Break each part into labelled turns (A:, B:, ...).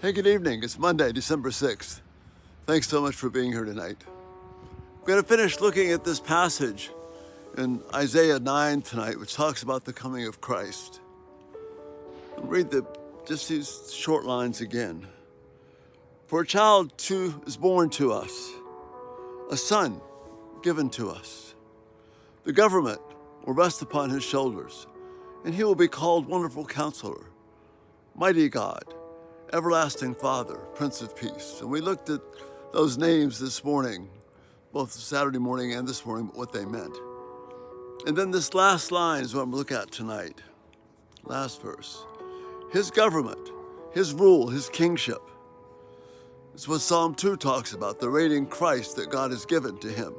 A: Hey, good evening. It's Monday, December 6th. Thanks so much for being here tonight. We're going to finish looking at this passage in Isaiah 9 tonight, which talks about the coming of Christ. I'll read just these short lines again. For a child is born to us, a son given to us. The government will rest upon his shoulders, and he will be called Wonderful Counselor, Mighty God, Everlasting Father, Prince of Peace. And we looked at those names this morning, both Saturday morning and this morning, what they meant. And then this last line is what I'm looking at tonight. Last verse. His government, his rule, his kingship. It's what Psalm 2 talks about, the reigning Christ that God has given to him.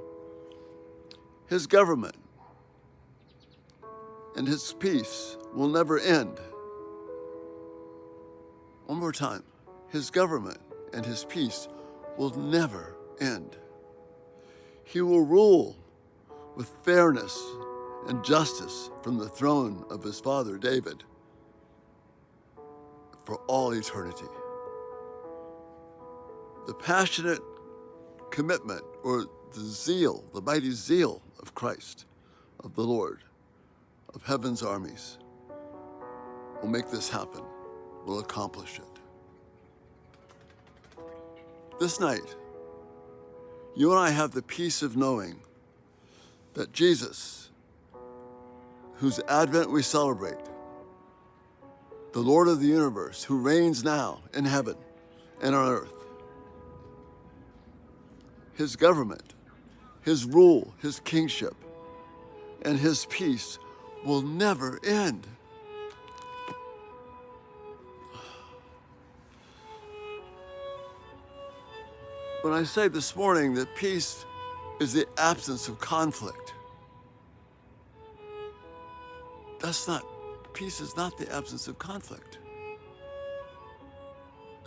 A: His government and his peace will never end. One more time. His government and his peace will never end. He will rule with fairness and justice from the throne of his father David for all eternity. The passionate commitment or the zeal, the mighty zeal of Christ, of the Lord, of heaven's armies, will make this happen, will accomplish it. This night, you and I have the peace of knowing that Jesus, whose advent we celebrate, the Lord of the universe, who reigns now in heaven and on earth, his government, his rule, his kingship, and his peace will never end. When I say this morning that peace is the absence of conflict, peace is not the absence of conflict.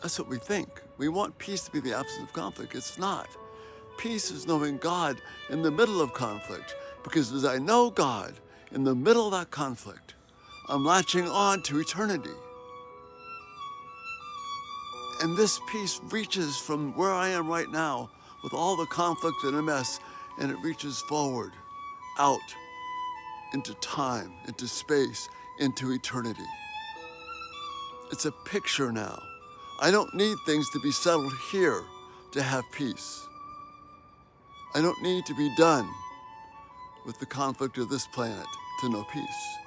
A: That's what we think. We want peace to be the absence of conflict. It's not. Peace is knowing God in the middle of conflict, because as I know God in the middle of that conflict, I'm latching on to eternity. And this peace reaches from where I am right now with all the conflict and a mess, and it reaches forward, out, into time, into space, into eternity. It's a picture now. I don't need things to be settled here to have peace. I don't need to be done with the conflict of this planet to know peace.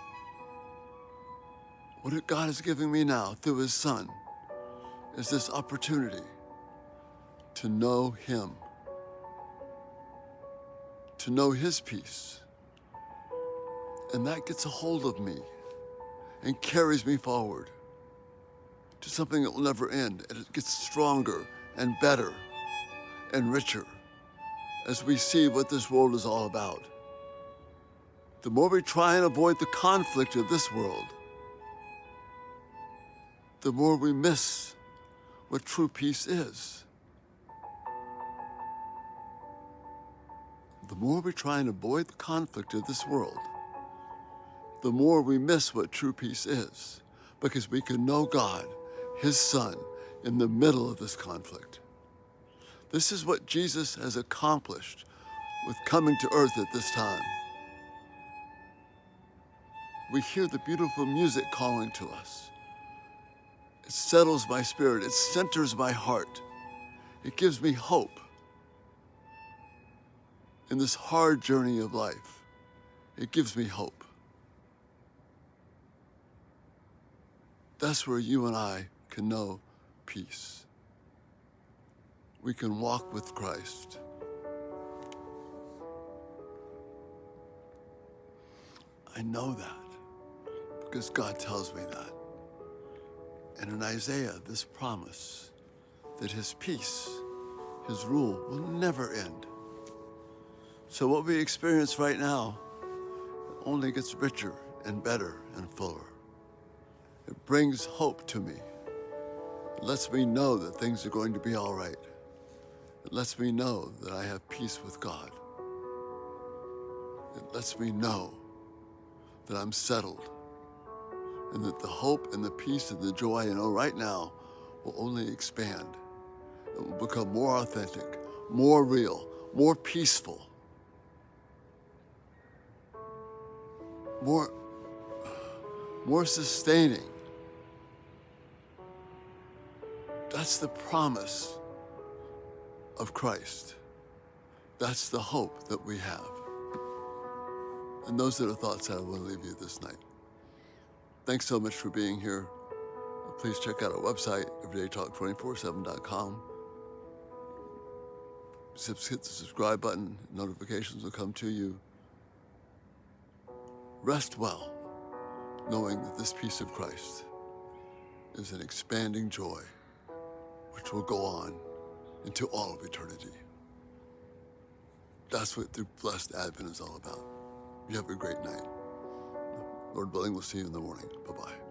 A: What God is giving me now through his Son is this opportunity to know him, to know his peace. And that gets a hold of me and carries me forward to something that will never end. And it gets stronger and better and richer as we see what this world is all about. The more we try and avoid the conflict of this world, the more we miss what true peace is. The more we try and avoid the conflict of this world, the more we miss what true peace is, because we can know God, his Son, in the middle of this conflict. This is what Jesus has accomplished with coming to earth at this time. We hear the beautiful music calling to us. It settles my spirit. It centers my heart. It gives me hope in this hard journey of life. It gives me hope. That's where you and I can know peace. We can walk with Christ. I know that because God tells me that. And in Isaiah, this promise that his peace, his rule will never end. So what we experience right now only gets richer and better and fuller. It brings hope to me. It lets me know that things are going to be all right. It lets me know that I have peace with God. It lets me know that I'm settled and that the hope and the peace and the joy I know right now will only expand. It will become more authentic, more real, more peaceful, more sustaining. That's the promise of Christ. That's the hope that we have. And those are the thoughts I want to leave you this night. Thanks so much for being here. Please check out our website, everydaytalk247.com. Hit the subscribe button. Notifications will come to you. Rest well, knowing that this peace of Christ is an expanding joy which will go on into all of eternity. That's what the blessed Advent is all about. You have a great night. Lord willing, we'll see you in the morning. Bye-bye.